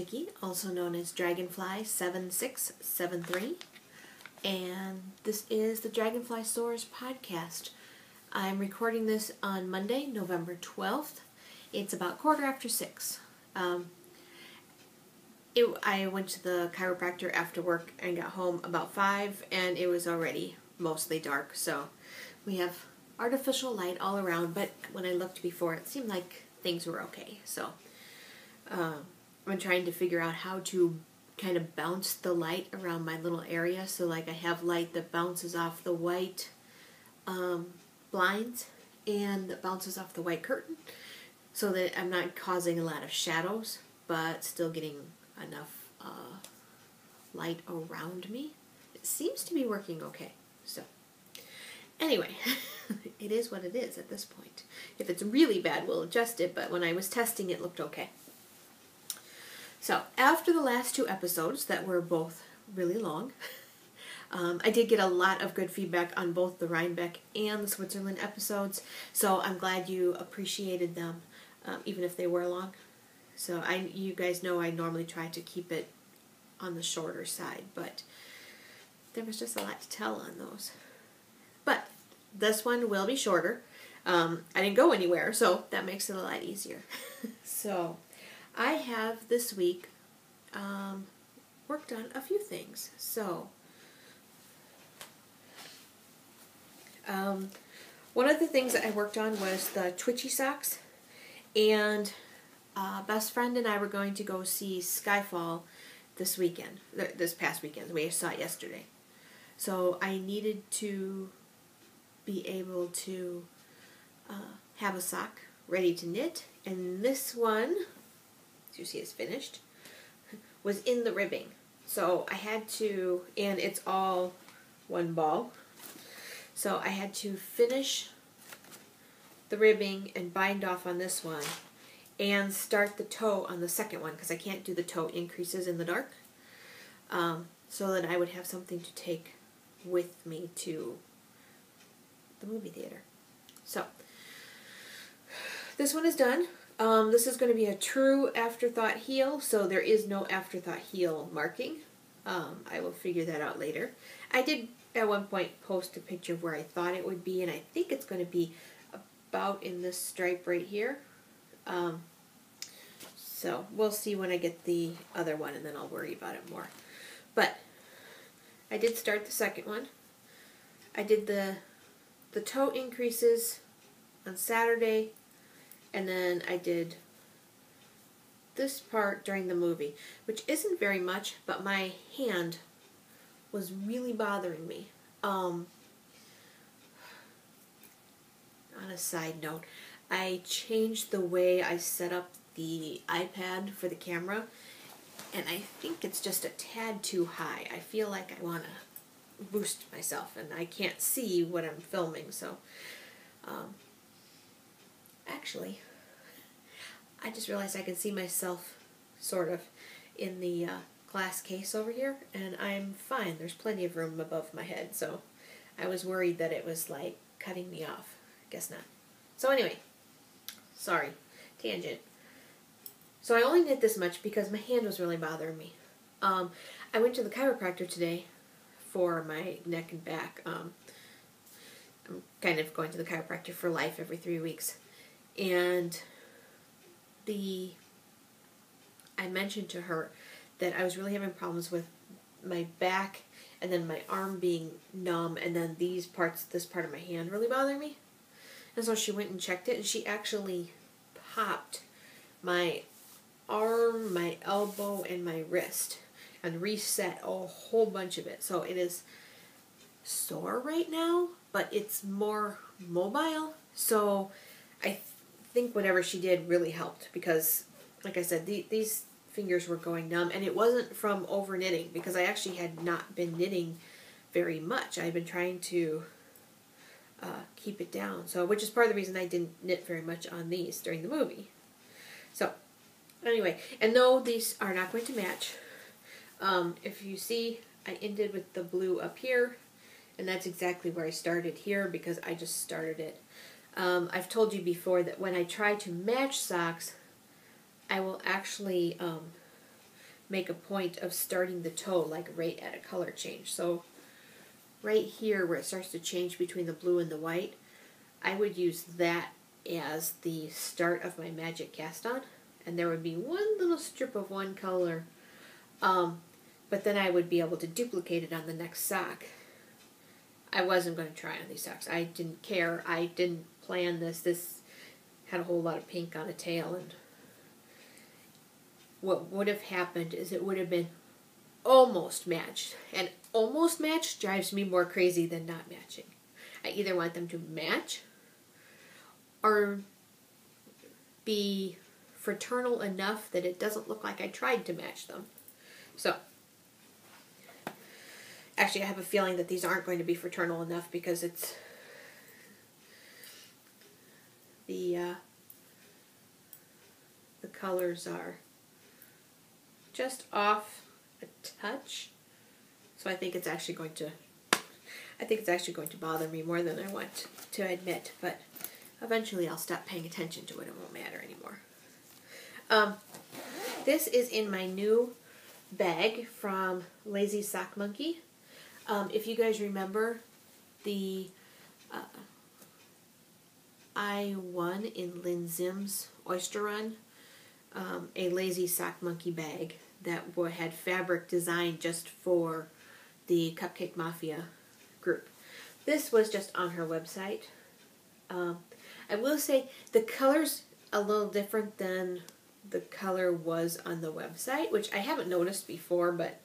Nikki, also known as Dragonfly7673, and this is the DragonflySoars podcast. I'm recording this on Monday, November 12th. It's about 6:15. I went to the chiropractor after work and got home about 5, and it was already mostly dark, so we have artificial light all around, but when I looked before, it seemed like things were okay, so I'm trying to figure out how to kind of bounce the light around my little area, so like I have light that bounces off the white blinds and that bounces off the white curtain, so that I'm not causing a lot of shadows, but still getting enough light around me. It seems to be working okay, so anyway, it is what it is at this point. If it's really bad, we'll adjust it, but when I was testing, it looked okay. So, after the last 2 episodes that were both really long, I did get a lot of good feedback on both the Rhinebeck and the Switzerland episodes, so I'm glad you appreciated them, even if they were long. So, you guys know I normally try to keep it on the shorter side, but there was just a lot to tell on those. But this one will be shorter. I didn't go anywhere, so that makes it a lot easier. So, I have this week worked on a few things. So, one of the things that I worked on was the Twitchy Socks, and best friend and I were going to go see Skyfall this past weekend. We saw it yesterday. So I needed to be able to have a sock ready to knit, and this one, as you see is finished, was in the ribbing. So I had to, and it's all one ball, so I had to finish the ribbing and bind off on this one and start the toe on the second one, because I can't do the toe increases in the dark, so that I would have something to take with me to the movie theater. So, this one is done. This is going to be a true afterthought heel, so there is no afterthought heel marking. I will figure that out later. I did at one point post a picture of where I thought it would be, and I think it's going to be about in this stripe right here. So we'll see when I get the other one, and then I'll worry about it more. But I did start the second one. I did the toe increases on Saturday, and then I did this part during the movie, which isn't very much, but my hand was really bothering me. On a side note, I changed the way I set up the iPad for the camera, and I think it's just a tad too high. I feel like I want to boost myself, and I can't see what I'm filming, so actually I just realized I can see myself sort of in the glass case over here, and I'm fine. There's plenty of room above my head, so I was worried that it was like cutting me off. Guess not. So anyway, sorry, tangent. So I only knit this much because my hand was really bothering me. I went to the chiropractor today for my neck and back. I'm kind of going to the chiropractor for life every 3 weeks. And I mentioned to her that I was really having problems with my back and then my arm being numb, and then this part of my hand really bothering me. And so she went and checked it, and she actually popped my arm, my elbow, and my wrist and reset a whole bunch of it. So it is sore right now, but it's more mobile. So I think whatever she did really helped, because like I said, these fingers were going numb, and it wasn't from over knitting, because I actually had not been knitting very much. I've been trying to keep it down, so which is part of the reason I didn't knit very much on these during the movie. So anyway, and though these are not going to match, if you see, I ended with the blue up here, and that's exactly where I started here, because I just started it. I've told you before that when I try to match socks, I will actually make a point of starting the toe like right at a color change. So right here where it starts to change between the blue and the white, I would use that as the start of my magic cast on, and there would be one little strip of one color, but then I would be able to duplicate it on the next sock. I wasn't going to try on these socks. I didn't care. I didn't plan this. This had a whole lot of pink on a tail, and what would have happened is it would have been almost matched, and almost matched drives me more crazy than not matching. I either want them to match or be fraternal enough that it doesn't look like I tried to match them. So, actually I have a feeling that these aren't going to be fraternal enough because it's the colors are just off a touch. So I think it's actually going to bother me more than I want to admit, but eventually I'll stop paying attention to it. It won't matter anymore. This is in my new bag from Lazy Sock Monkey. If you guys remember the I won in Lynn Zim's Oyster Run a Lazy Sock Monkey bag that had fabric designed just for the Cupcake Mafia group. This was just on her website. I will say the color's a little different than the color was on the website, which I haven't noticed before, but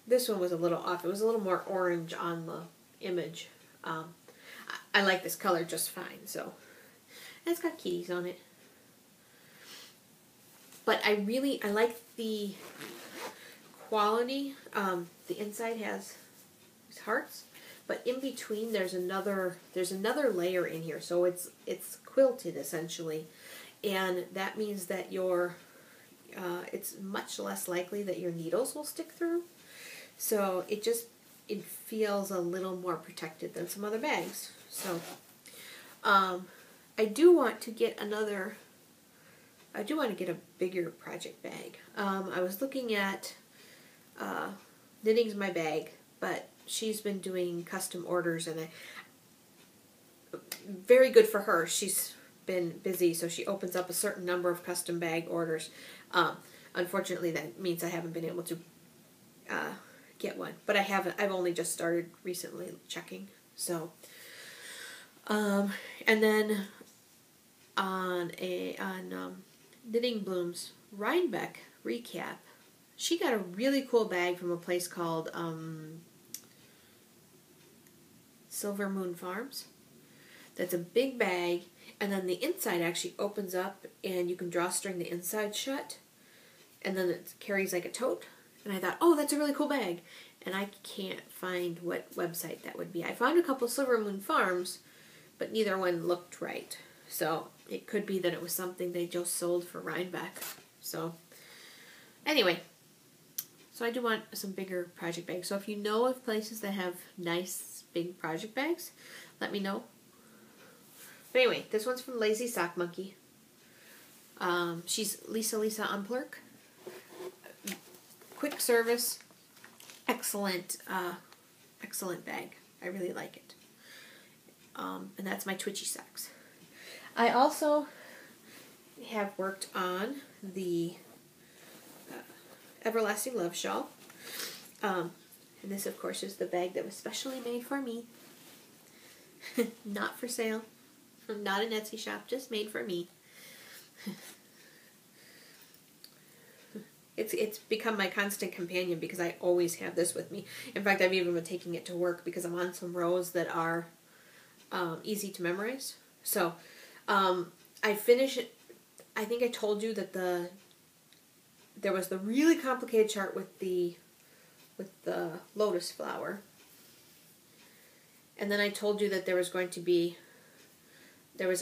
this one was a little off. It was a little more orange on the image. I like this color just fine, so. And it's got kitties on it. But I like the quality. The inside has these hearts, but in between there's another layer in here, so it's quilted essentially, and that means that it's much less likely that your needles will stick through. So it feels a little more protected than some other bags. So I do want to get a bigger project bag. I was looking at Knitting's my bag, but she's been doing custom orders, and very good for her. She's been busy, so she opens up a certain number of custom bag orders. Unfortunately, that means I haven't been able to get one, but I've only just started recently checking. So, and then on Knitting Bloom's Rhinebeck recap, she got a really cool bag from a place called Silver Moon Farms. That's a big bag, and then the inside actually opens up, and you can drawstring the inside shut, and then it carries like a tote. And I thought, oh, that's a really cool bag, and I can't find what website that would be. I found a couple Silver Moon Farms, but neither one looked right. So it could be that it was something they just sold for Rhinebeck. So anyway, so I do want some bigger project bags. So if you know of places that have nice big project bags, let me know. But anyway, this one's from Lazy Sock Monkey. She's Lisa Unplurk. Quick service, excellent bag. I really like it. And that's my Twitchy Socks. I also have worked on the Everlasting Love Shawl. And this, of course, is the bag that was specially made for me. Not for sale. Not an Etsy shop, just made for me. It's become my constant companion because I always have this with me. In fact, I've even been taking it to work because I'm on some rows that are easy to memorize. So I finish it. I think I told you that there was the really complicated chart with the lotus flower, and then I told you that there was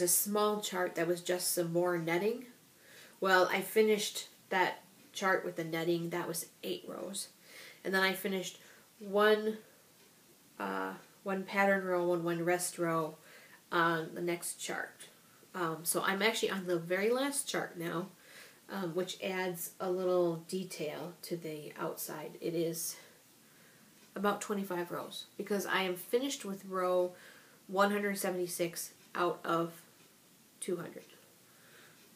a small chart that was just some more netting. Well, I finished that chart with the netting. That was 8 rows, and then I finished one pattern row and one rest row on the next chart. So I'm actually on the very last chart now. which adds a little detail to the outside. It is about 25 rows because I am finished with row 176 out of 200.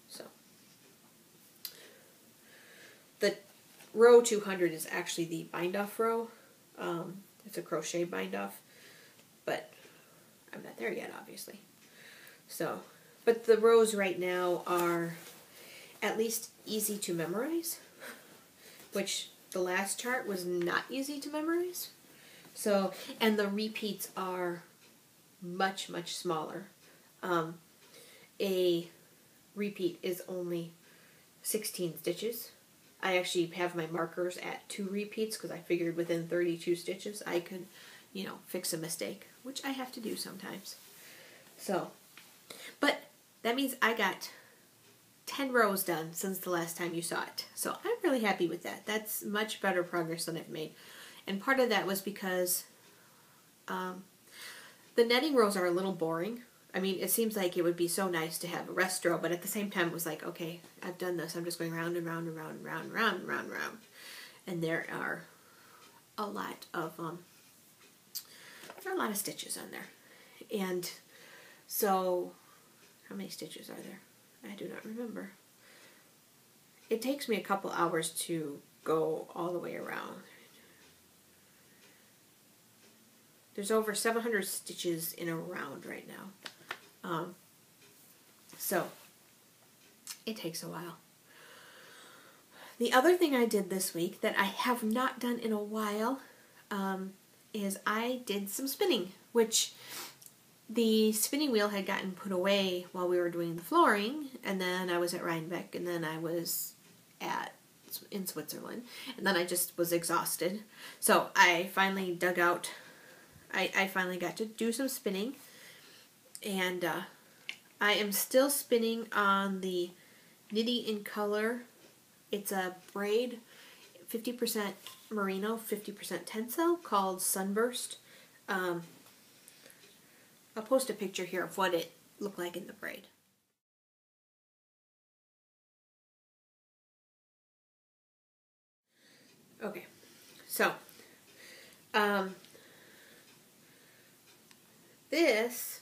So the row 200 is actually the bind off row. It's a crochet bind off, but I'm not there yet, obviously. So, but the rows right now are at least easy to memorize, which the last chart was not easy to memorize. So, and the repeats are much, much smaller. A repeat is only 16 stitches. I actually have my markers at 2 repeats because I figured within 32 stitches I could, you know, fix a mistake, which I have to do sometimes. So, but that means I got 10 rows done since the last time you saw it. So I'm really happy with that. That's much better progress than I've made. And part of that was because the netting rows are a little boring. I mean, it seems like it would be so nice to have a rest row, but at the same time it was like, okay, I've done this. I'm just going round and round and round and round and round and round and round. And there are a lot of stitches on there. And so, how many stitches are there? I do not remember. It takes me a couple hours to go all the way around. There's over 700 stitches in a round right now. So, it takes a while. The other thing I did this week that I have not done in a while is I did some spinning, which the spinning wheel had gotten put away while we were doing the flooring, and then I was at Rhinebeck, and then I was in Switzerland, and then I just was exhausted. So I finally dug out, I finally got to do some spinning, and I am still spinning on the Knitty in Color. It's a braid, 50% merino, 50% tencel, called Sunburst. I'll post a picture here of what it looked like in the braid. Okay, so this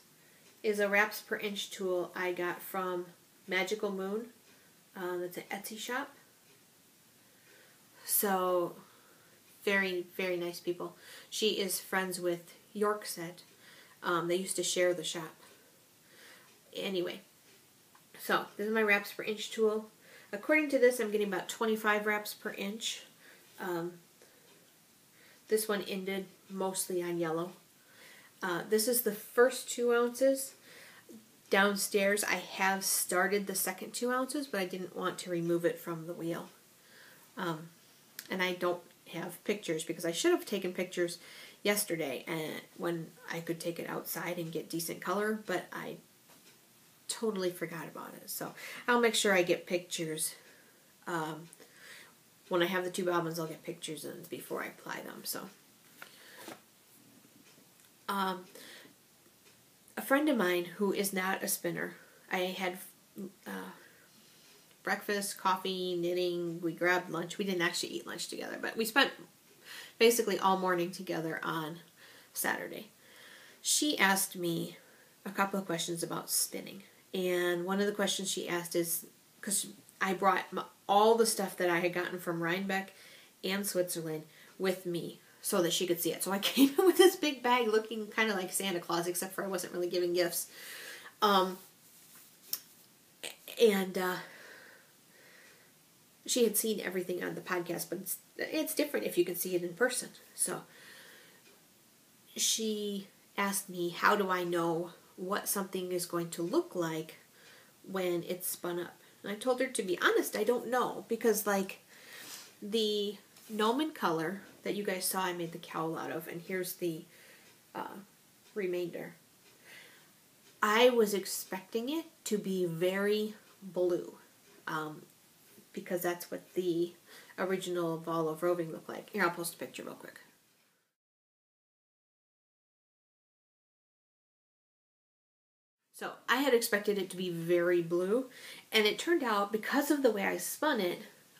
is a wraps per inch tool I got from Magical Moon. It's an Etsy shop. So, very, very nice people. She is friends with Yorkset. They used to share the shop. Anyway, so this is my wraps per inch tool. According to this, I'm getting about 25 wraps per inch. This one ended mostly on yellow. This is the first 2 ounces. Downstairs, I have started the second 2 ounces, but I didn't want to remove it from the wheel. And I don't have pictures because I should have taken pictures yesterday and when I could take it outside and get decent color, but I totally forgot about it. So I'll make sure I get pictures. When I have the 2 albums, I'll get pictures in before I apply them. So a friend of mine who is not a spinner, I had breakfast, coffee, knitting, we grabbed lunch. We didn't actually eat lunch together, but we spent basically all morning together on Saturday. She asked me a couple of questions about spinning. And one of the questions she asked is, because I brought all the stuff that I had gotten from Rhinebeck and Switzerland with me so that she could see it. So I came in with this big bag looking kind of like Santa Claus, except for I wasn't really giving gifts. She had seen everything on the podcast, but it's different if you can see it in person. So she asked me, how do I know what something is going to look like when it's spun up? And I told her, to be honest, I don't know. Because like the Gnome in Color that you guys saw I made the cowl out of, and here's the remainder. I was expecting it to be very blue. Because that's what the original Ball of Roving looked like. Here, I'll post a picture real quick. So I had expected it to be very blue, and it turned out, because of the way I spun it,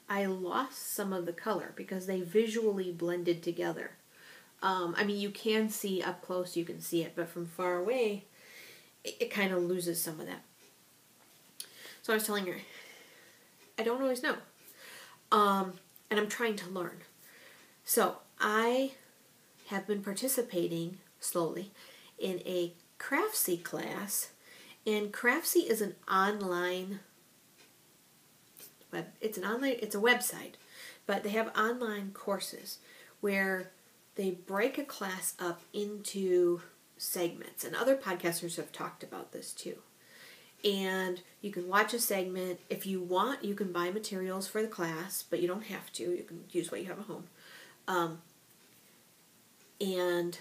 I lost some of the color because they visually blended together. I mean, you can see up close, you can see it, but from far away, it kind of loses some of that. So I was telling her, I don't always know. And I'm trying to learn. So I have been participating slowly in a Craftsy class, and Craftsy is an online it's a website, but they have online courses where they break a class up into segments, and other podcasters have talked about this too. And you can watch a segment. If you want, you can buy materials for the class, but you don't have to. You can use what you have at home. And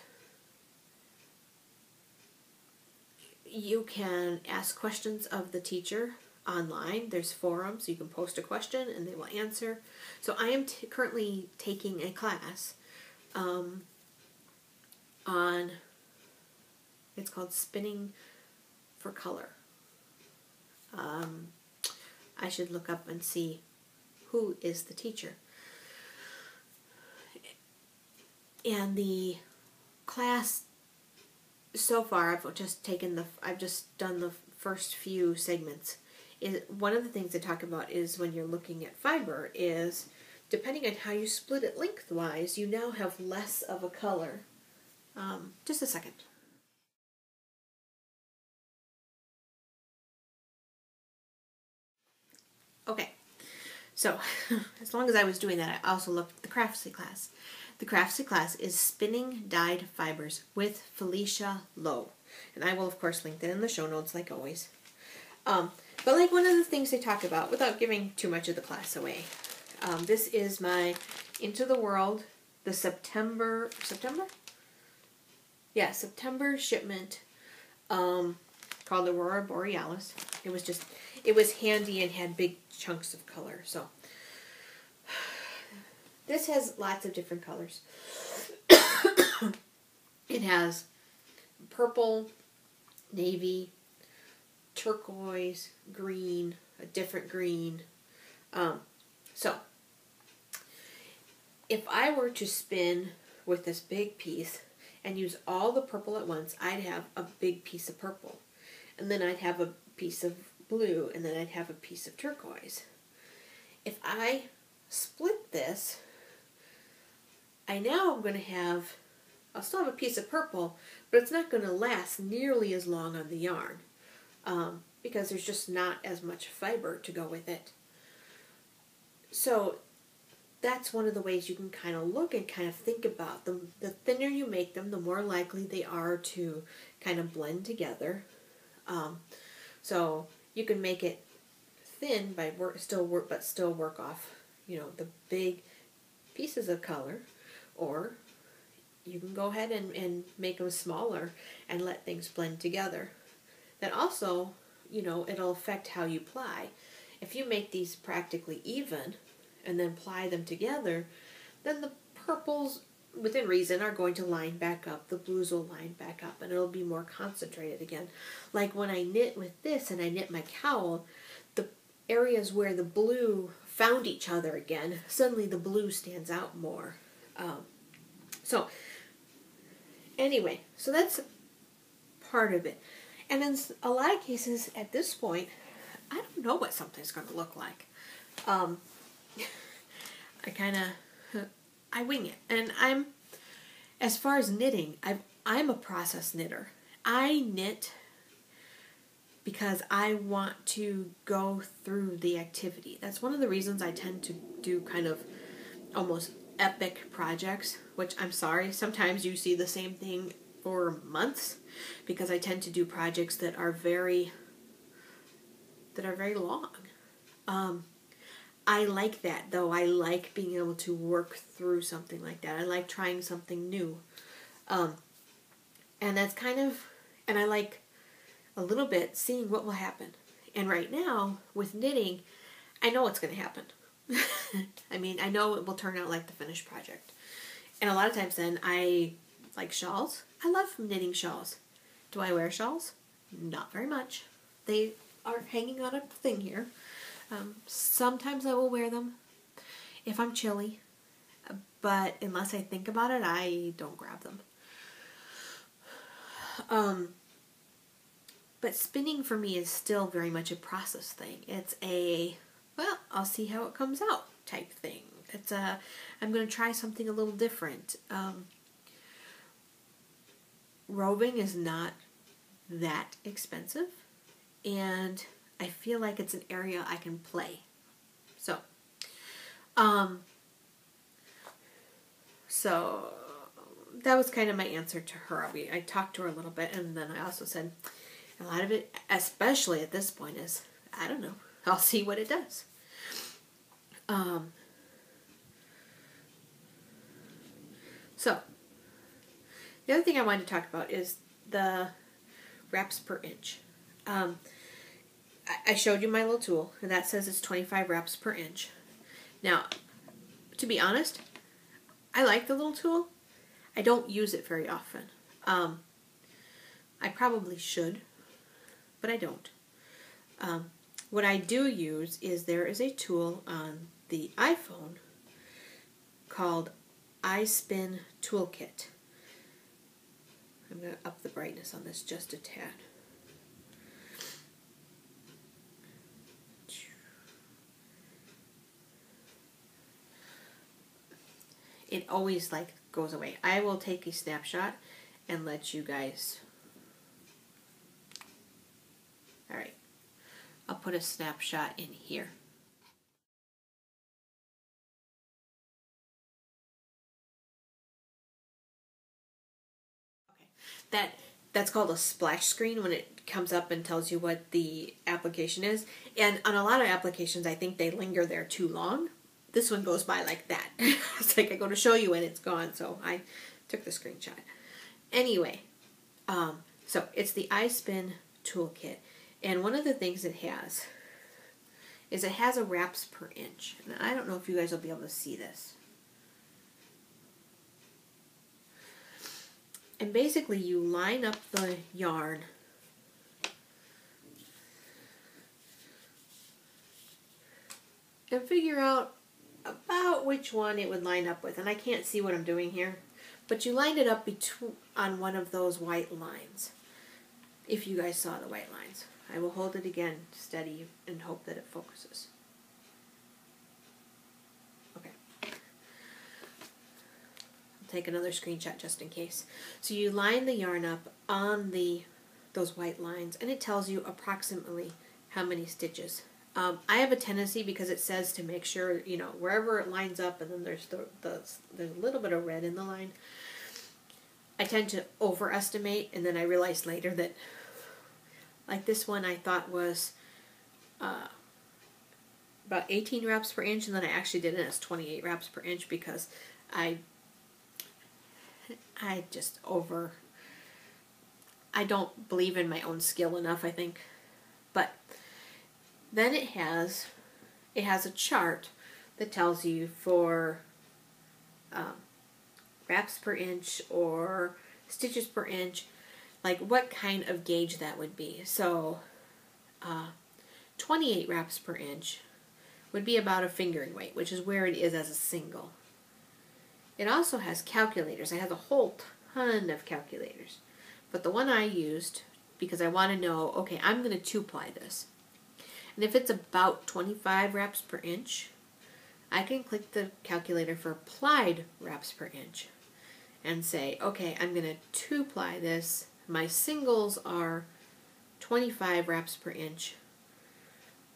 you can ask questions of the teacher online. There's forums. You can post a question and they will answer. So I am currently taking a class on, it's called Spinning for Color. I should look up and see who is the teacher. And the class so far, I've just done the first few segments. One of the things they talk about is when you're looking at fiber is, depending on how you split it lengthwise, you now have less of a color. Just a second. Okay, so as long as I was doing that, I also looked at the Craftsy class. The Craftsy class is Spinning Dyed Fibers with Felicia Lowe. And I will, of course, link that in the show notes, like always. But like one of the things they talk about, without giving too much of the class away, this is my Into the World, the September shipment, called Aurora Borealis. It was handy and had big chunks of color. So this has lots of different colors. It has purple, navy, turquoise, green, a different green. So if I were to spin with this big piece and use all the purple at once, I'd have a big piece of purple. And then I'd have a piece of blue, and then I'd have a piece of turquoise. If I split this, I'll still have a piece of purple, but it's not going to last nearly as long on the yarn, because there's just not as much fiber to go with it. So that's one of the ways you can kind of look and kind of think about them. The thinner you make them, the more likely they are to kind of blend together. So you can make it thin but still work off, the big pieces of color, or you can go ahead and make them smaller and let things blend together. That also, it'll affect how you ply. If you make these practically even and then ply them together, then the purples, within reason, are going to line back up. The blues will line back up, and it'll be more concentrated again. Like when I knit with this and I knit my cowl, the areas where the blue found each other again, suddenly the blue stands out more. So anyway, so that's part of it. And in a lot of cases at this point, I don't know what something's going to look like. I wing it. And as far as knitting, I'm a process knitter. I knit because I want to go through the activity. That's one of the reasons I tend to do kind of almost epic projects, which I'm sorry, sometimes you see the same thing for months, because I tend to do projects that are very long. I like that, though. I like being able to work through something like that. I like trying something new. And that's and I like a little bit seeing what will happen. And right now, with knitting, I know what's going to happen. I mean, I know it will turn out like the finished project. And a lot of times then, I like shawls. I love knitting shawls. Do I wear shawls? not very much. They are hanging on a thing here. Sometimes I will wear them if I'm chilly, but unless I think about it, I don't grab them. But spinning for me is still very much a process thing. It's a, well, I'll see how it comes out type thing. It's a, I'm going to try something a little different. Roving is not that expensive, and I feel like it's an area I can play. So, so that was kind of my answer to her. I talked to her a little bit, and then I also said a lot of it, especially at this point, is, I don't know. I'll see what it does. So, the other thing I wanted to talk about is the wraps per inch. I showed you my little tool, and that says it's 25 wraps per inch. Now, to be honest, I like the little tool. I don't use it very often. I probably should, but I don't. What I do use is there is a tool on the iPhone called Icebin Toolkit. I'm going to up the brightness on this just a tad. It always goes away. I will take a snapshot and let you guys. Alright. I'll put a snapshot in here. Okay. That's called a splash screen when it comes up and tells you what the application is. And on a lot of applications, I think they linger there too long. This one goes by like that. It's like I go to show you and it's gone, so I took the screenshot. Anyway, so it's the iSpin Toolkit. And one of the things it has is it has a wraps per inch. And I don't know if you guys will be able to see this. And basically you line up the yarn and figure out about which one it would line up with. And I can't see what I'm doing here, but you line it up on one of those white lines. If you guys saw the white lines. I will hold it again steady and hope that it focuses. Okay. I'll take another screenshot just in case. So you line the yarn up on those white lines, and it tells you approximately how many stitches. I have a tendency, because it says to make sure, you know, wherever it lines up, and then there's there's a little bit of red in the line, I tend to overestimate, and then I realize later that, like this one I thought was about 18 wraps per inch, and then I actually did it as 28 wraps per inch because I don't believe in my own skill enough, I think. But then it has a chart that tells you for wraps per inch or stitches per inch, like what kind of gauge that would be. So 28 wraps per inch would be about a fingering weight, which is where it is as a single. It also has calculators. It has a whole ton of calculators. But the one I used, because I want to know, okay, I'm going to 2-ply this. And if it's about 25 wraps per inch, I can click the calculator for plied wraps per inch and say, okay, I'm going to 2-ply this. My singles are 25 wraps per inch.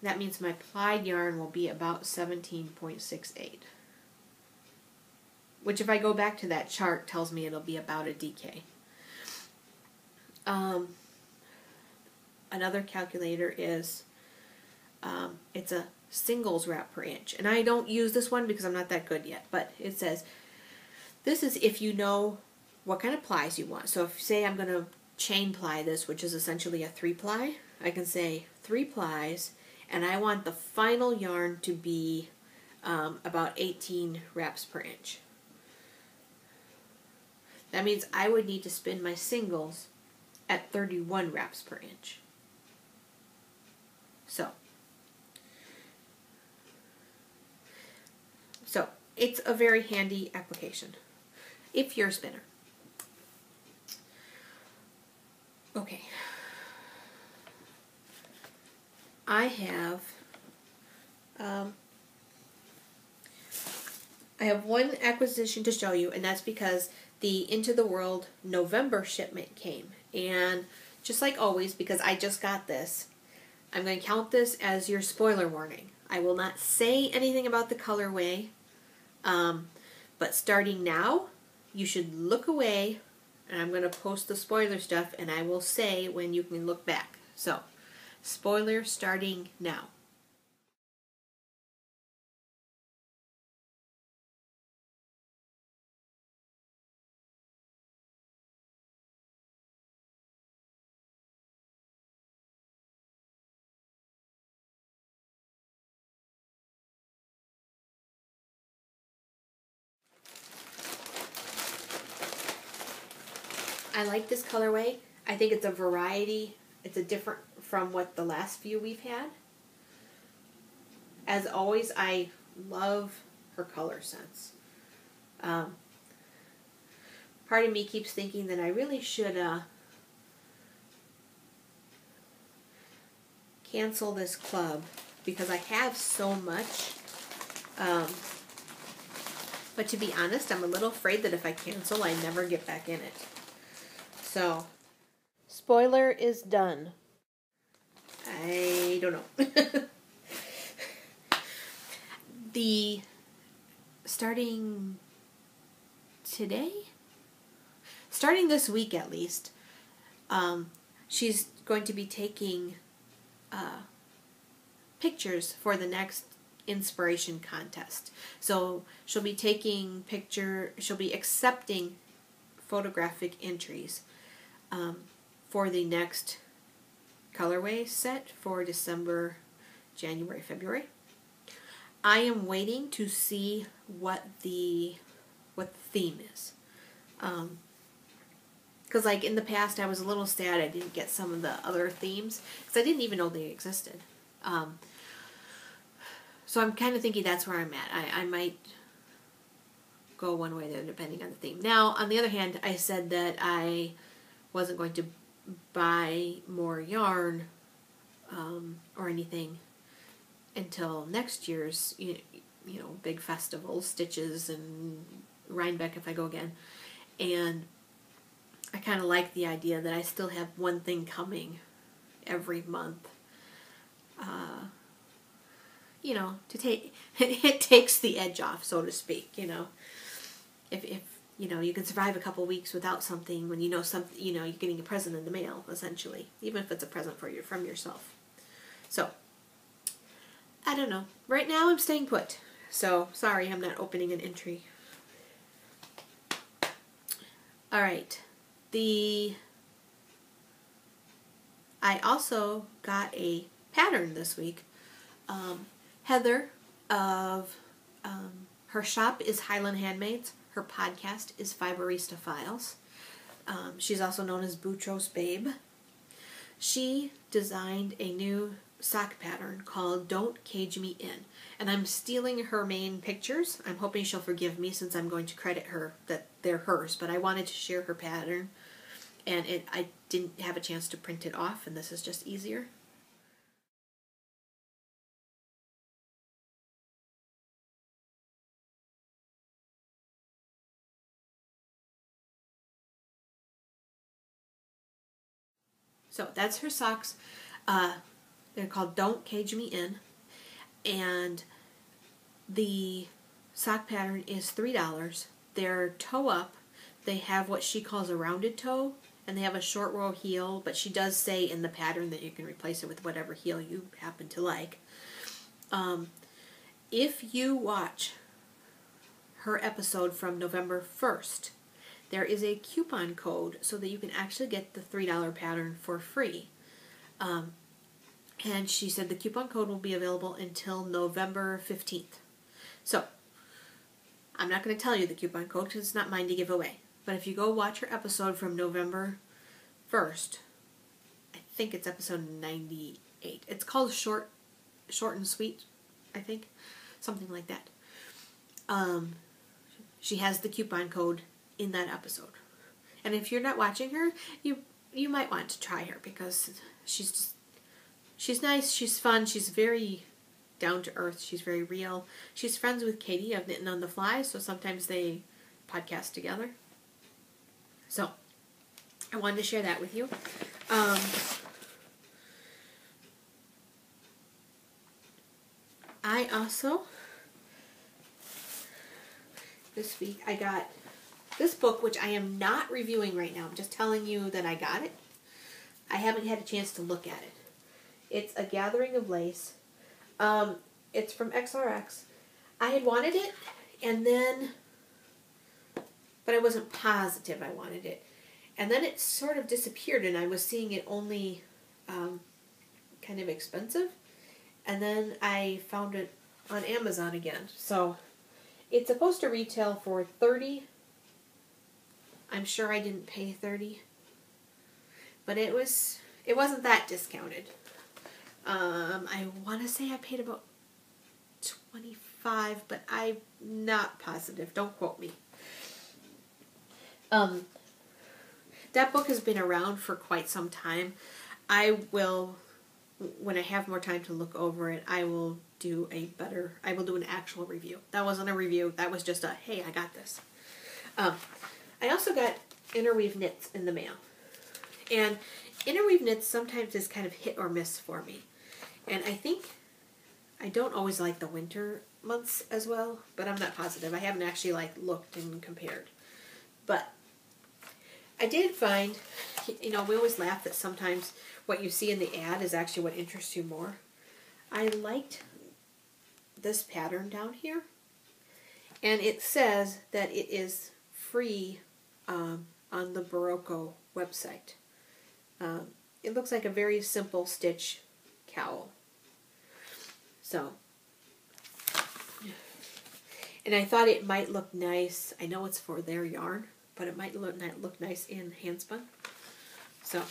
That means my plied yarn will be about 17.68. Which, if I go back to that chart, tells me it'll be about a DK. Another calculator is, it's a singles wrap per inch. And I don't use this one because I'm not that good yet. But it says, this is if you know what kind of plies you want. So if, say, I'm going to chain ply this, which is essentially a 3-ply, I can say 3 plies, and I want the final yarn to be about 18 wraps per inch. That means I would need to spin my singles at 31 wraps per inch. So it's a very handy application if you're a spinner. Okay. I have one acquisition to show you, and that's because the Into the World November shipment came. And just like always, because I just got this, I'm going to count this as your spoiler warning. I will not say anything about the colorway, but starting now, you should look away, and I'm going to post the spoiler stuff, and I will say when you can look back. So, spoiler starting now. I like this colorway. I think it's a variety. It's a different from what the last few we've had. As always, I love her color sense. Part of me keeps thinking that I really should cancel this club because I have so much. But to be honest, I'm a little afraid that if I cancel, I never get back in it. So, spoiler is done. I don't know. Starting this week at least, she's going to be taking pictures for the next inspiration contest. So she'll be accepting photographic entries for the next colorway set for December, January, February. I am waiting to see what the theme is. Because like in the past I was a little sad I didn't get some of the other themes because I didn't even know they existed. So I'm kind of thinking that's where I'm at. I might go one way or the other depending on the theme. Now, on the other hand, I said that I wasn't going to buy more yarn or anything until next year's, you know, big festivals, Stitches and Rhinebeck if I go again. And I kind of like the idea that I still have one thing coming every month. You know, it takes the edge off, so to speak, you know. If you know, you can survive a couple weeks without something when you know something, you know, you're getting a present in the mail, essentially, even if it's a present from yourself. So, I don't know. Right now I'm staying put. So, sorry I'm not opening an entry. Alright. I also got a pattern this week. Heather of her shop is Highland Handmaids. Her podcast is Fiberista Files. She's also known as Boutros Babe. She designed a new sock pattern called Don't Cage Me In. And I'm stealing her main pictures. I'm hoping she'll forgive me since I'm going to credit her that they're hers. But I wanted to share her pattern. And I didn't have a chance to print it off. And this is just easier. So that's her socks. They're called Don't Cage Me In. And the sock pattern is $3. They're toe up. They have what she calls a rounded toe. And they have a short row heel. But she does say in the pattern that you can replace it with whatever heel you happen to like. If you watch her episode from November 1st, there is a coupon code so that you can actually get the $3 pattern for free. And she said the coupon code will be available until November 15th. So, I'm not going to tell you the coupon code because it's not mine to give away. But if you go watch her episode from November first. I think it's episode 98. It's called Short and Sweet, I think. Something like that. She has the coupon code in that episode. And if you're not watching her, you might want to try her because she's nice, she's fun, she's very down to earth, she's very real. She's friends with Katie of Knitting on the Fly, so sometimes they podcast together. So, I wanted to share that with you. I also, this week, I got this book, which I am not reviewing right now. I'm just telling you that I got it. I haven't had a chance to look at it. It's A Gathering of Lace. It's from XRX. I had wanted it, and then, but I wasn't positive I wanted it. And then it sort of disappeared, and I was seeing it only kind of expensive. And then I found it on Amazon again. So it's supposed to retail for $30. I'm sure I didn't pay $30. But it wasn't that discounted. I want to say I paid about $25, but I'm not positive. Don't quote me. That book has been around for quite some time. I will, when I have more time to look over it, I will do an actual review. That wasn't a review. That was just a, hey, I got this. I also got Interweave Knits in the mail. And Interweave Knits sometimes is kind of hit or miss for me. And I think I don't always like the winter months as well, but I'm not positive. I haven't actually looked and compared. But I did find, we always laugh that sometimes what you see in the ad is actually what interests you more. I liked this pattern down here. And it says that it is free on the Barocco website. It looks like a very simple stitch cowl. So, and I thought it might look nice. I know it's for their yarn, but it might look nice in handspun. So,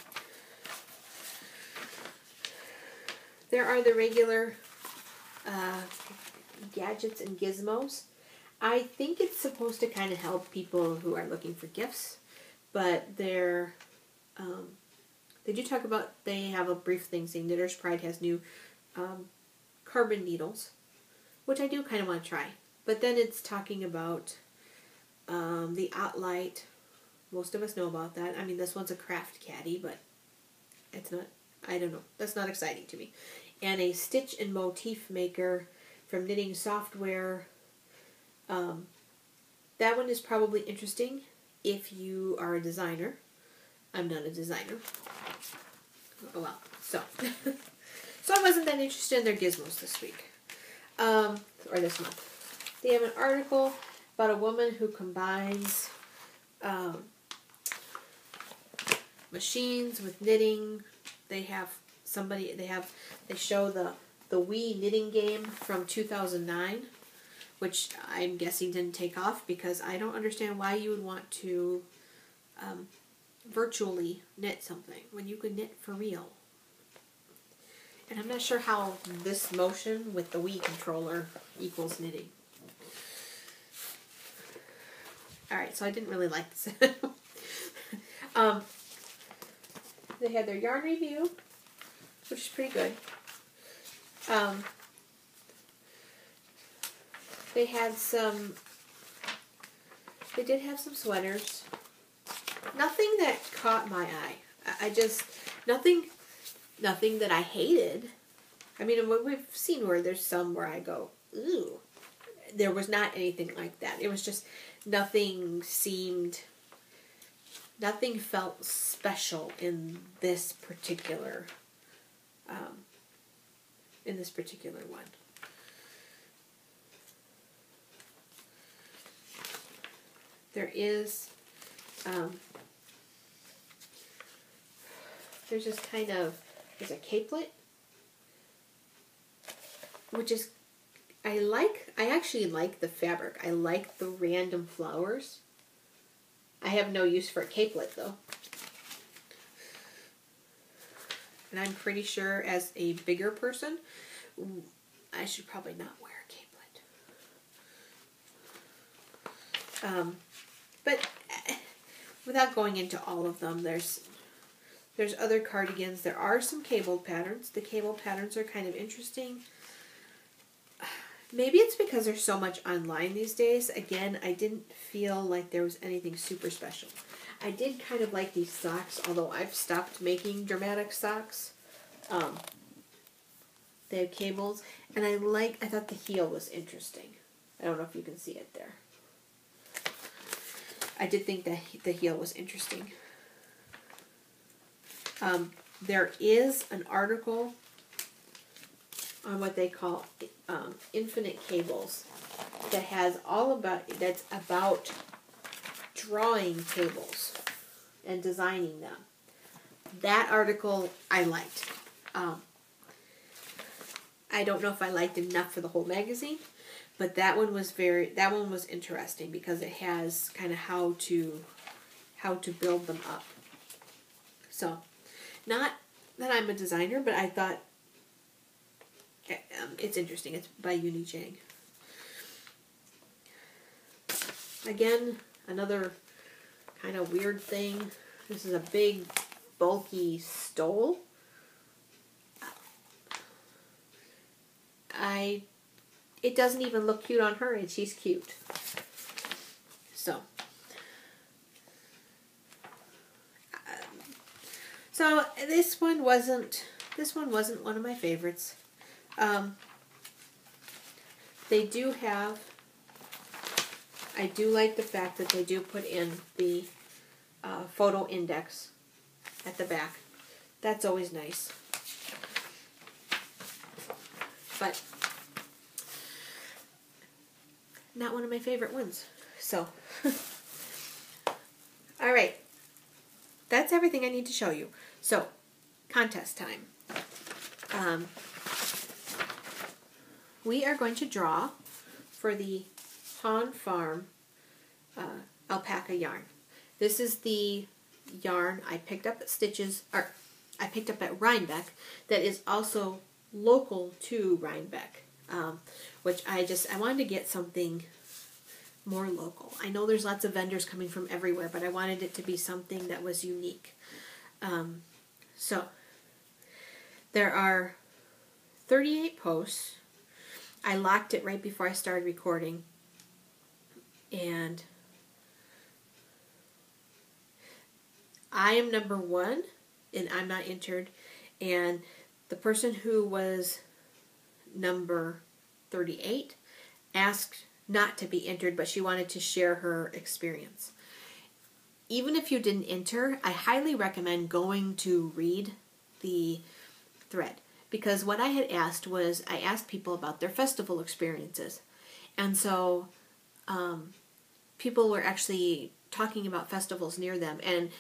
there are the regular gadgets and gizmos. I think it's supposed to kind of help people who are looking for gifts, but they do talk about, they have a brief thing saying Knitter's Pride has new carbon needles, which I do kind of want to try. But then it's talking about the Ottlight. Most of us know about that. I mean, this one's a craft caddy, but it's not, I don't know. That's not exciting to me. And a stitch and motif maker from Knitting Software. That one is probably interesting if you are a designer. I'm not a designer. Oh well, so. So I wasn't that interested in their gizmos this week. Or this month. They have an article about a woman who combines machines with knitting. They show the Wii knitting game from 2009, which I'm guessing didn't take off because I don't understand why you would want to virtually knit something when you could knit for real. And I'm not sure how this motion with the Wii controller equals knitting. Alright, so I didn't really like this. They had their yarn review, which is pretty good. They did have some sweaters. Nothing that caught my eye. Nothing that I hated. I mean, we've seen where there's some where I go, ooh. There was not anything like that. It was just nothing felt special in this particular one. There is, there's just kind of, there's a capelet, which is, I actually like the fabric. I like the random flowers. I have no use for a capelet though. And I'm pretty sure as a bigger person, I should probably not wear a capelet. But without going into all of them, there's other cardigans. There are some cabled patterns. The cable patterns are kind of interesting. Maybe it's because there's so much online these days. Again, I didn't feel like there was anything super special. I did kind of like these socks, although I've stopped making dramatic socks. They have cables, and I thought the heel was interesting. I don't know if you can see it there. I did think that the heel was interesting. There is an article on what they call infinite cables that has that's about drawing cables and designing them. That article I liked. I don't know if I liked enough for the whole magazine, but that one was interesting because it has kind of how to build them up. So, not that I'm a designer, but I thought it's interesting. It's by Uni Jang. Again, another kind of weird thing. This is a big, bulky stole. It doesn't even look cute on her, and she's cute. So this one wasn't one of my favorites. They do have. I do like the fact that they do put in the photo index at the back. That's always nice. But not one of my favorite ones. So, all right. That's everything I need to show you. So, contest time. We are going to draw for the Han Farm alpaca yarn. This is the yarn I picked up at I picked up at Rhinebeck that is also local to Rhinebeck, which I wanted to get something more local. I know there's lots of vendors coming from everywhere, but I wanted it to be something that was unique. So there are 38 posts. I locked it right before I started recording, and I am number 1, and I'm not entered, and the person who was number 38 asked not to be entered, but she wanted to share her experience. Even if you didn't enter, I highly recommend going to read the thread, because what I had asked was, I asked people about their festival experiences, and so people were actually talking about festivals near them, and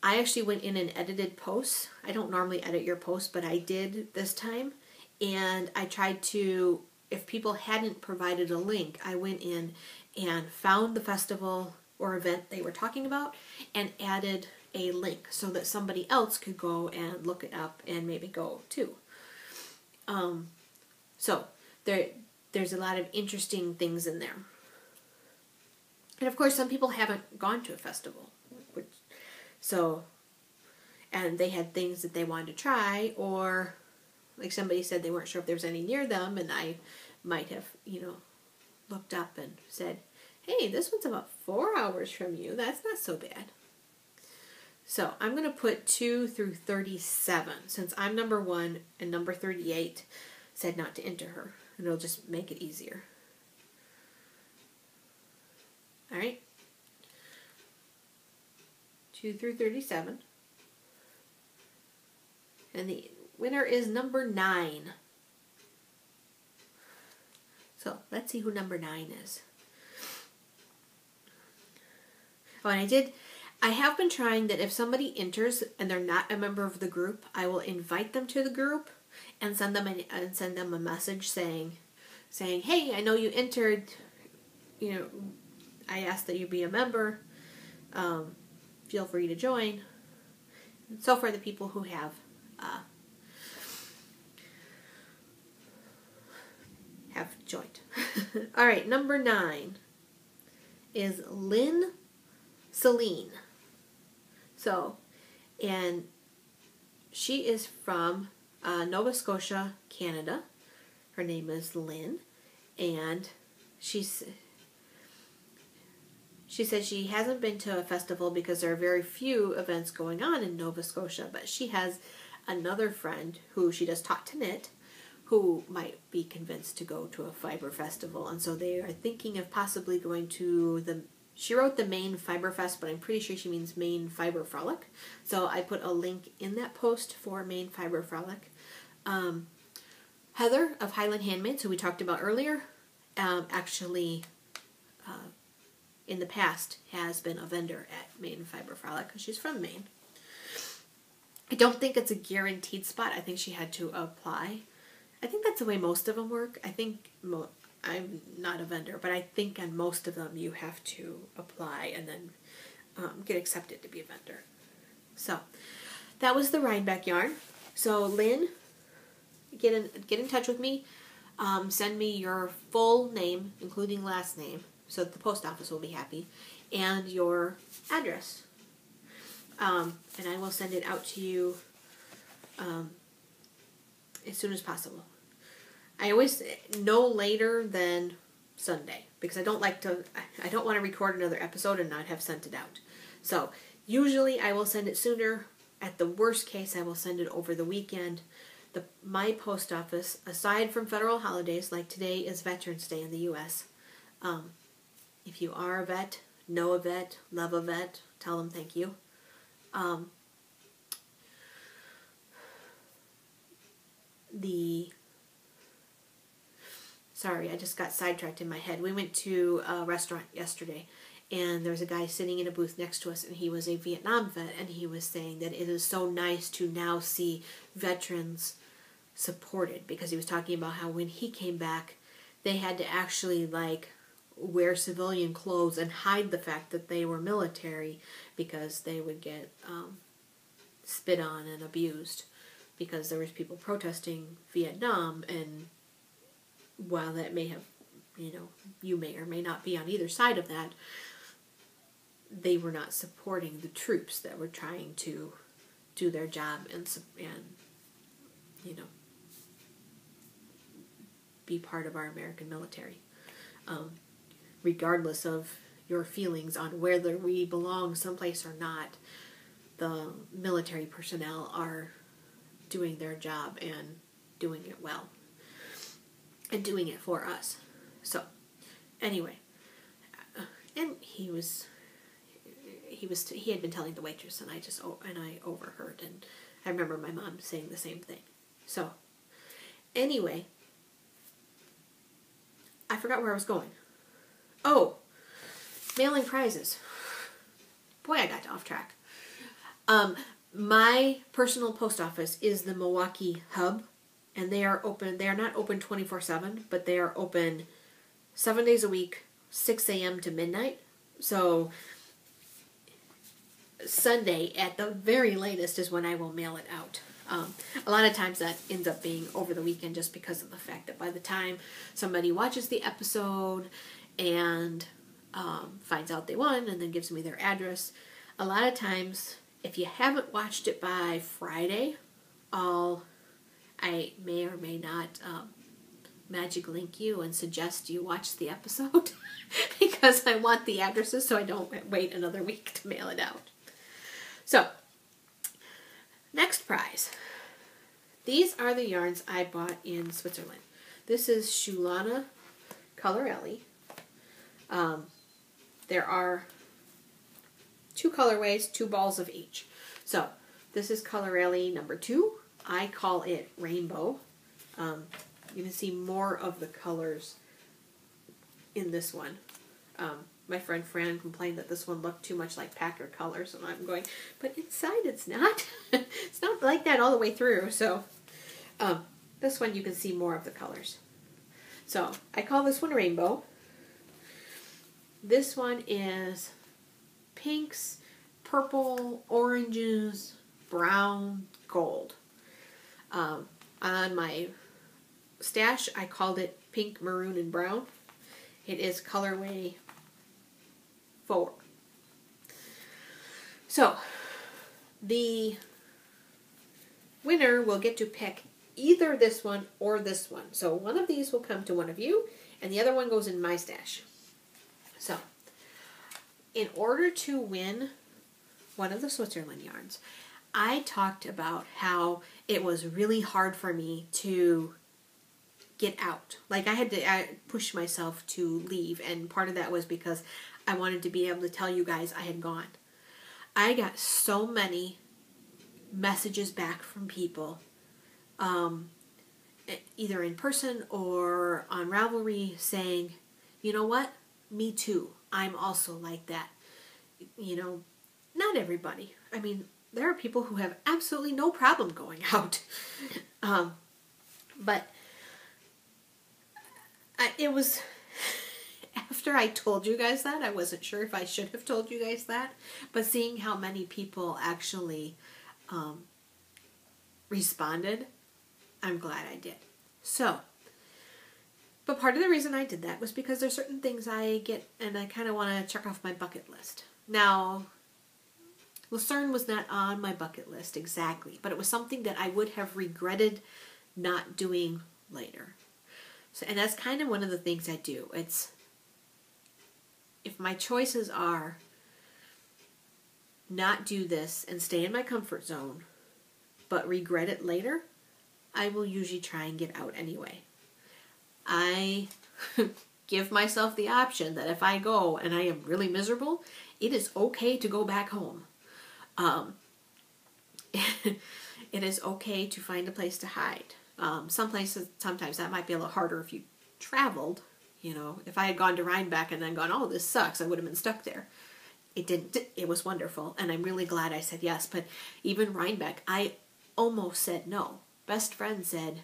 I actually went in and edited posts. I don't normally edit your posts, but I did this time, and I tried to, if people hadn't provided a link, I went in and found the festival or event they were talking about and added a link so that somebody else could go and look it up and maybe go too. So there's a lot of interesting things in there. And of course, some people haven't gone to a festival, and they had things that they wanted to try, or like somebody said they weren't sure if there was any near them, and I might have, looked up and said, hey, this one's about 4 hours from you. That's not so bad. So I'm going to put 2 through 37, since I'm number 1 and number 38 said not to enter her, and it'll just make it easier. All right. 2 through 37. And the winner is number 9. So let's see who number 9 is. Oh, and I have been trying that if somebody enters and they're not a member of the group, I will invite them to the group and send them a message saying, hey, I know you entered, I ask that you be a member, feel free to join. And so for the people who have joint. All right, number 9 is Lynn Celine. So, and she is from Nova Scotia, Canada. Her name is Lynn, and she said she hasn't been to a festival because there are very few events going on in Nova Scotia, but she has another friend who she does taught to knit who might be convinced to go to a fiber festival, and so they are thinking of possibly going to she wrote the Maine Fiber Fest, but I'm pretty sure she means Maine Fiber Frolic. So I put a link in that post for Maine Fiber Frolic. Heather of Highland Handmaids, who we talked about earlier, actually in the past has been a vendor at Maine Fiber Frolic because she's from Maine. I don't think it's a guaranteed spot. I think she had to apply. I think that's the way most of them work. I think I'm not a vendor, but I think on most of them you have to apply and then get accepted to be a vendor. So that was the Rhinebeck yarn. So Lynn, get in touch with me. Send me your full name, including last name, so that the post office will be happy, and your address. And I will send it out to you as soon as possible. I always no later than Sunday, because I don't want to record another episode and not have sent it out. So usually I will send it sooner. At the worst case, I will send it over the weekend. My post office, aside from federal holidays, like today is Veterans Day in the U.S., if you are a vet, know a vet, love a vet, tell them thank you. Sorry, I just got sidetracked in my head. We went to a restaurant yesterday, and there was a guy sitting in a booth next to us, and he was a Vietnam vet, and he was saying that it is so nice to now see veterans supported, because he was talking about how when he came back, they had to actually wear civilian clothes and hide the fact that they were military, because they would get spit on and abused, because there was people protesting Vietnam, and while that may have, you may or may not be on either side of that, they were not supporting the troops that were trying to do their job and be part of our American military. Regardless of your feelings on whether we belong someplace or not, the military personnel are doing their job and doing it well. And doing it for us. So, anyway, and he had been telling the waitress, and I overheard, and I remember my mom saying the same thing. So, anyway, I forgot where I was going. Oh, mailing prizes. Boy, I got off track. My personal post office is the Milwaukee Hub. And they are open. They are not open 24/7, but they are open 7 days a week, 6 a.m. to midnight. So Sunday at the very latest is when I will mail it out. A lot of times that ends up being over the weekend, just because of the fact that by the time somebody watches the episode and finds out they won and then gives me their address, a lot of times if you haven't watched it by Friday, I may or may not magic link you and suggest you watch the episode because I want the addresses so I don't wait another week to mail it out. So, next prize. These are the yarns I bought in Switzerland. This is Shulana Colorelli. There are 2 colorways, 2 balls of each. So, this is Colorelli number 2. I call it Rainbow. You can see more of the colors in this one. My friend Fran complained that this one looked too much like Packer colors, and I'm going, but inside it's not. It's not like that all the way through. So this one you can see more of the colors. So I call this one Rainbow. This one is pinks, purple, oranges, brown, gold. On my stash, I called it pink, maroon, and brown. It is colorway 4. So, the winner will get to pick either this one or this one. So one of these will come to one of you, and the other one goes in my stash. So, in order to win one of the Switzerland yarns, I talked about how it was really hard for me to get out. Like, I push myself to leave, and part of that was because I wanted to be able to tell you guys I had gone. I got so many messages back from people, either in person or on Ravelry, saying, you know what, me too, I'm also like that. You know, not everybody. I mean, there are people who have absolutely no problem going out. But it was, after I told you guys that, I wasn't sure if I should have told you guys that, but seeing how many people actually responded, I'm glad I did. So, but part of the reason I did that was because there's certain things I get and I kind of want to check off my bucket list. Now, Lucerne was not on my bucket list exactly, but it was something that I would have regretted not doing later. So, and that's kind of one of the things I do. It's, if my choices are not do this and stay in my comfort zone, but regret it later, I will usually try and get out anyway. I give myself the option that if I go and I am really miserable, it is okay to go back home. It is okay to find a place to hide. Some places, sometimes that might be a little harder if you traveled. You know, if I had gone to Rhinebeck and then gone, oh, this sucks, I would have been stuck there. It didn't. It was wonderful, and I'm really glad I said yes. But even Rhinebeck, I almost said no. Best friend said,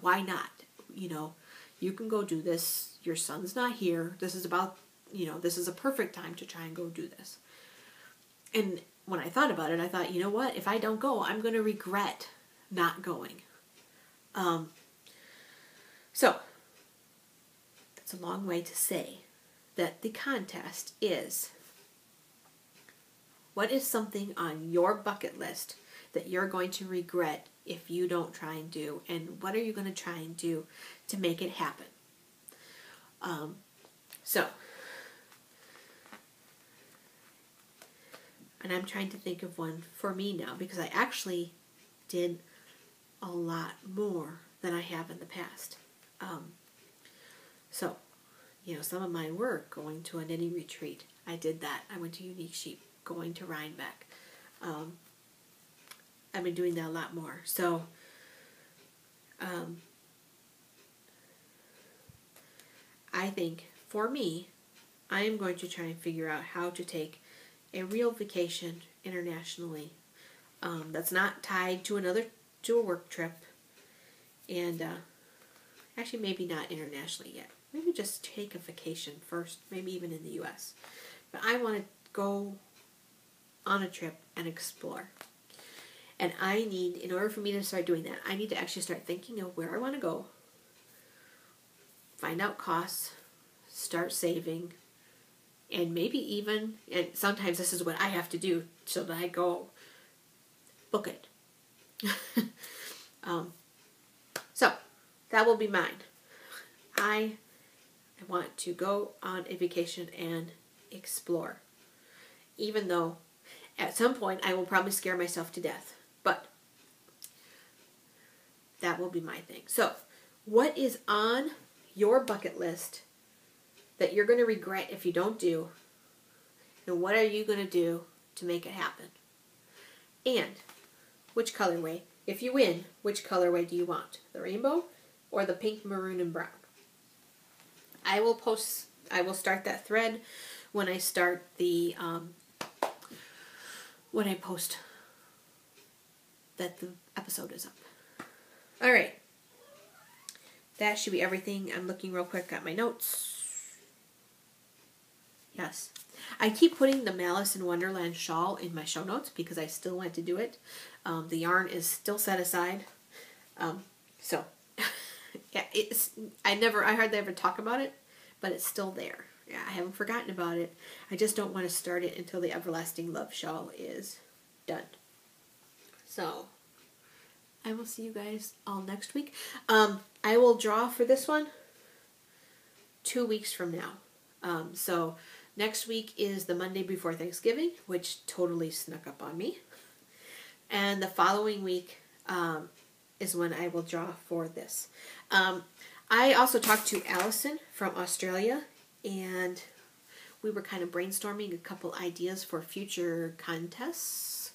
why not? You know, you can go do this. Your son's not here. This is about, you know, this is a perfect time to try and go do this. And when I thought about it, I thought, you know what? If I don't go, I'm going to regret not going. So, that's a long way to say that the contest is, what is something on your bucket list that you're going to regret if you don't try and do, and what are you going to try and do to make it happen? And I'm trying to think of one for me now, because I actually did a lot more than I have in the past. So, you know, some of mine were going to a knitting retreat. I did that. I went to Unique Sheep, going to Rhinebeck. I've been doing that a lot more. So, I think, for me, I am going to try and figure out how to take a real vacation internationally that's not tied to a work trip, and actually maybe not internationally yet. Maybe just take a vacation first, maybe even in the U.S. But I want to go on a trip and explore. And I need, in order for me to start doing that, I need to actually start thinking of where I want to go, find out costs, start saving, and maybe even, and sometimes this is what I have to do so that I go book it. So, that will be mine. I want to go on a vacation and explore. Even though at some point I will probably scare myself to death. But that will be my thing. So, what is on your bucket list that you're going to regret if you don't do? And what are you going to do to make it happen? And which colorway? If you win, which colorway do you want? The rainbow or the pink, maroon, and brown? I will start that thread when I start the, when I post that the episode is up. Alright. That should be everything. I'm looking real quick at my notes. Yes. I keep putting the Malice in Wonderland shawl in my show notes because I still want to do it. The yarn is still set aside. So, Yeah, I hardly ever talk about it, but it's still there. Yeah, I haven't forgotten about it. I just don't want to start it until the Everlasting Love Shawl is done. So, I will see you guys all next week. I will draw for this one 2 weeks from now. So, next week is the Monday before Thanksgiving, which totally snuck up on me. And the following week is when I will draw for this. I also talked to Allison from Australia, and we were kind of brainstorming a couple ideas for future contests,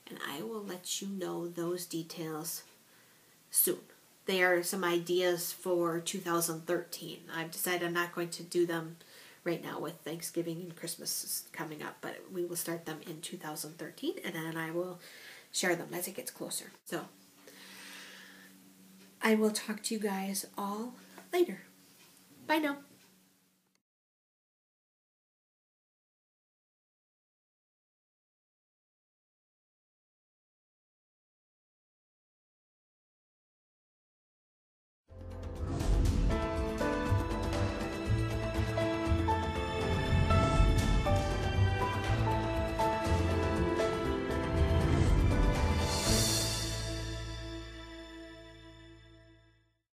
and I will let you know those details soon. They are some ideas for 2013. I've decided I'm not going to do them right now with Thanksgiving and Christmas coming up, but we will start them in 2013, and then I will share them as it gets closer. So, I will talk to you guys all later. Bye now.